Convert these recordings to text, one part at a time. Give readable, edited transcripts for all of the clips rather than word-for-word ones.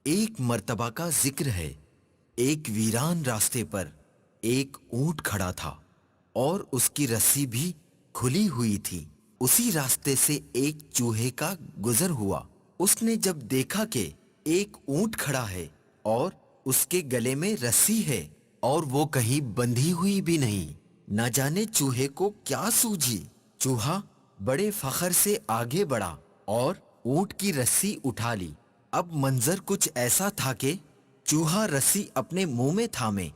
ایک مرتبہ کا ذکر ہے، ایک ویران راستے پر ایک اونٹ کھڑا تھا اور اس کی رسی بھی کھلی ہوئی تھی۔ اسی راستے سے ایک چوہے کا گزر ہوا۔ اس نے جب دیکھا کہ ایک اونٹ کھڑا ہے اور اس کے گلے میں رسی ہے اور وہ کہیں بندھی ہوئی بھی نہیں، نہ جانے چوہے کو کیا سوجھی۔ چوہا بڑے فخر سے آگے بڑھا اور اونٹ کی رسی اٹھا لی۔ اب منظر کچھ ایسا تھا کہ چوہا رسی اپنے منہ میں تھامے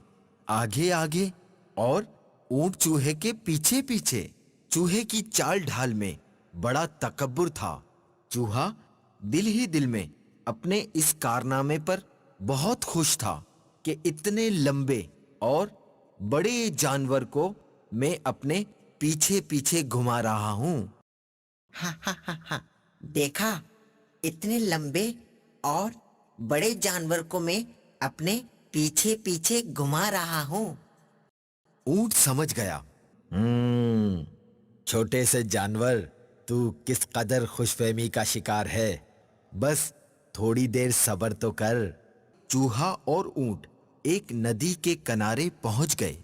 آگے آگے اور اونٹ چوہے کے پیچھے پیچھے۔ چوہے کی چال ڈھال میں بڑا تکبر تھا۔ چوہا دل ہی دل میں اپنے اس کارنامے پر بہت خوش تھا کہ اتنے لمبے اور بڑے جانور کو میں اپنے پیچھے پیچھے گھما رہا ہوں۔ ہاں ہاں ہاں ہاں، دیکھا، اتنے لمبے اور بڑے جانور کو میں اپنے پیچھے پیچھے گھما رہا ہوں۔ اونٹ سمجھ گیا، چھوٹے سے جانور، تو کس قدر خوش فہمی کا شکار ہے، بس تھوڑی دیر صبر تو کر۔ چوہا اور اونٹ ایک ندی کے کنارے پہنچ گئے۔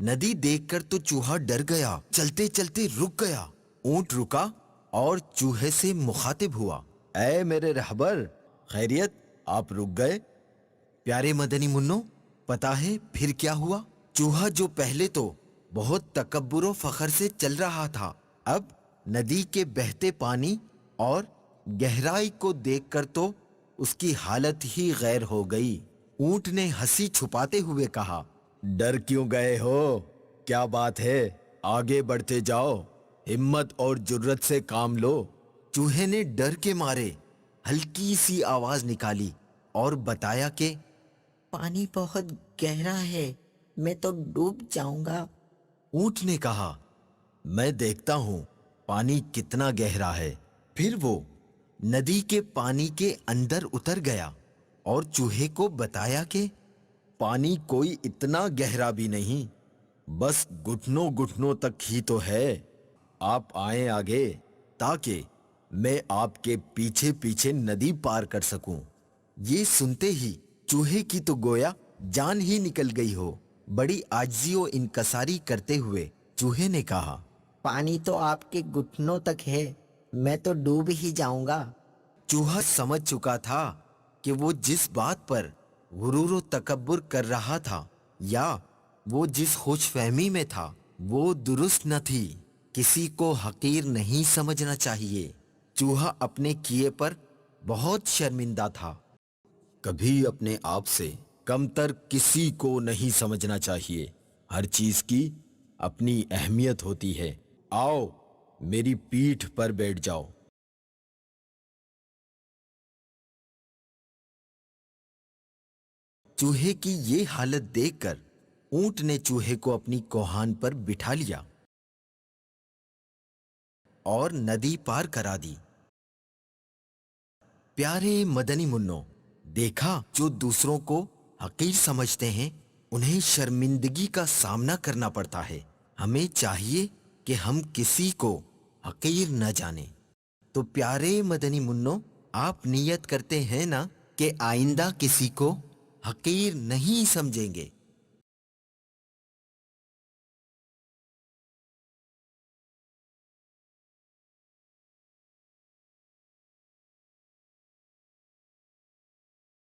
ندی دیکھ کر تو چوہا ڈر گیا، چلتے چلتے رک گیا۔ اونٹ رکا اور چوہے سے مخاطب ہوا، اے میرے رہبر، خیریت، آپ رک گئے؟ پیارے مدنی منو، پتا ہے پھر کیا ہوا؟ چوہا جو پہلے تو بہت تکبر و فخر سے چل رہا تھا، اب ندی کے بہتے پانی اور گہرائی کو دیکھ کر تو اس کی حالت ہی غیر ہو گئی۔ اونٹ نے ہنسی چھپاتے ہوئے کہا، ڈر کیوں گئے ہو؟ کیا بات ہے، آگے بڑھتے جاؤ، ہمت اور جرت سے کام لو۔ چوہے نے ڈر کے مارے ہلکی سی آواز نکالی اور بتایا کہ پانی بہت گہرا ہے، میں تو ڈوب جاؤں گا۔ اونٹ نے کہا، میں دیکھتا ہوں پانی کتنا گہرا ہے۔ پھر وہ ندی کے پانی کے اندر اتر گیا اور چوہے کو بتایا کہ پانی کوئی اتنا گہرا بھی نہیں، بس گھٹنوں گھٹنوں تک ہی تو ہے۔ آپ آئیں آگے تاکہ میں آپ کے پیچھے پیچھے ندی پار کر سکوں۔ یہ سنتے ہی چوہے کی تو گویا جان ہی نکل گئی ہو۔ بڑی عاجزی و انکساری کرتے ہوئے چوہے نے کہا، پانی تو آپ کے گھٹنوں تک ہے، میں تو ڈوب ہی جاؤں گا۔ چوہا سمجھ چکا تھا کہ وہ جس بات پر غرور و تکبر کر رہا تھا یا وہ جس خوش فہمی میں تھا وہ درست نہ تھی۔ کسی کو حقیر نہیں سمجھنا چاہیے۔ چوہا اپنے کیے پر بہت شرمندہ تھا۔ کبھی اپنے آپ سے کمتر کسی کو نہیں سمجھنا چاہیے۔ ہر چیز کی اپنی اہمیت ہوتی ہے۔ آؤ میری پیٹھ پر بیٹھ جاؤ۔ چوہے کی یہ حالت دیکھ کر اونٹ نے چوہے کو اپنی کوہان پر بٹھا لیا اور ندی پار کرا دی۔ پیارے مدنی منو، دیکھا، جو دوسروں کو حقیر سمجھتے ہیں انہیں شرمندگی کا سامنا کرنا پڑتا ہے۔ ہمیں چاہیے کہ ہم کسی کو حقیر نہ جانیں۔ تو پیارے مدنی منو، آپ نیت کرتے ہیں نا کہ آئندہ کسی کو حقیر نہیں سمجھیں گے؟